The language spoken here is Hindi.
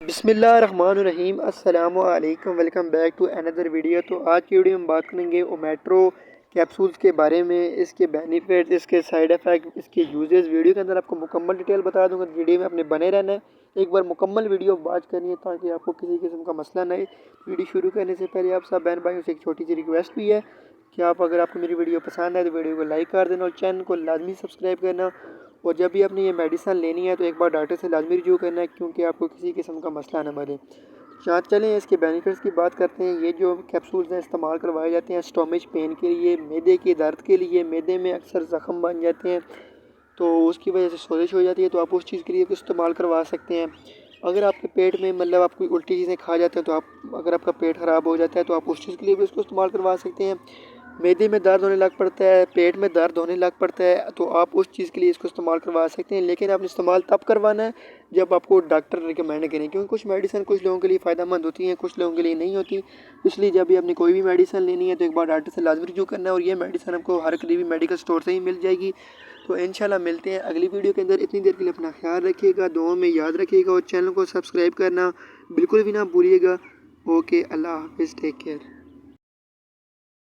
बिस्मिल्लाहिर्रहमानिर्रहीम अस्सलामु अलैकुम welcome back to another video. तो आज की वीडियो में बात करेंगे ओमेट्रो कैप्सूल्स के बारे में, इसके बेनिफिट्स, इसके साइड इफ़ेक्ट, इसके यूजेस। वीडियो के अंदर आपको मुकम्मल डिटेल बता दूंगा। वीडियो में अपने बने रहना है, एक बार मुकम्मल वीडियो वॉच करनी है ताकि आपको किसी किस्म का मसला नहीं। वीडियो शुरू करने से पहले आप सब बहन भाइयों से एक छोटी सी रिक्वेस्ट भी है कि अगर आपको मेरी वीडियो पसंद है तो वीडियो को लाइक कर देना और चैनल को लाजमी सब्सक्राइब करना। और जब भी आपने ये मेडिसिन लेनी है तो एक बार डॉक्टर से लाजमी रिव्यू करना है क्योंकि आपको किसी किस्म का मसला ना बने। यहाँ चलें इसके बेनिफिट्स की बात करते हैं। ये जो कैप्सूल्स हैं इस्तेमाल करवाए जाते हैं स्टोमिच पेन के लिए, मैदे के दर्द के लिए। मैदे में अक्सर ज़ख़म बन जाते हैं तो उसकी वजह से सोजिश हो जाती है, तो आप उस चीज़ के लिए इस्तेमाल करवा सकते हैं। अगर आपके पेट में मतलब आप कोई उल्टी चीज़ें खा जाते हैं तो अगर आपका पेट ख़राब हो जाता है तो आप उस चीज़ के लिए भी उसको इस्तेमाल करवा सकते हैं। मैदे में दर्द होने लग पड़ता है, पेट में दर्द होने लग पड़ता है तो आप उस चीज़ के लिए इसको इस्तेमाल करवा सकते हैं। लेकिन आपने इस्तेमाल तब करवाना है जब आपको डॉक्टर रिकमेंड करें, क्योंकि कुछ मेडिसिन कुछ लोगों के लिए फ़ायदेमंद होती हैं, कुछ लोगों के लिए नहीं होती। इसलिए जब भी आपने कोई भी मेडिसिन लेनी है तो एक बार डॉक्टर से लाजमी रिव्यू करना है। और ये मेडिसिन आपको हर करीबी मेडिकल स्टोर से ही मिल जाएगी। तो इंशाल्लाह मिलते हैं अगली वीडियो के अंदर। इतनी देर के लिए अपना ख्याल रखिएगा, दुआओं में याद रखिएगा और चैनल को सब्सक्राइब करना बिल्कुल भी ना भूलिएगा। ओके, अल्लाह हाफिज़, टेक केयर।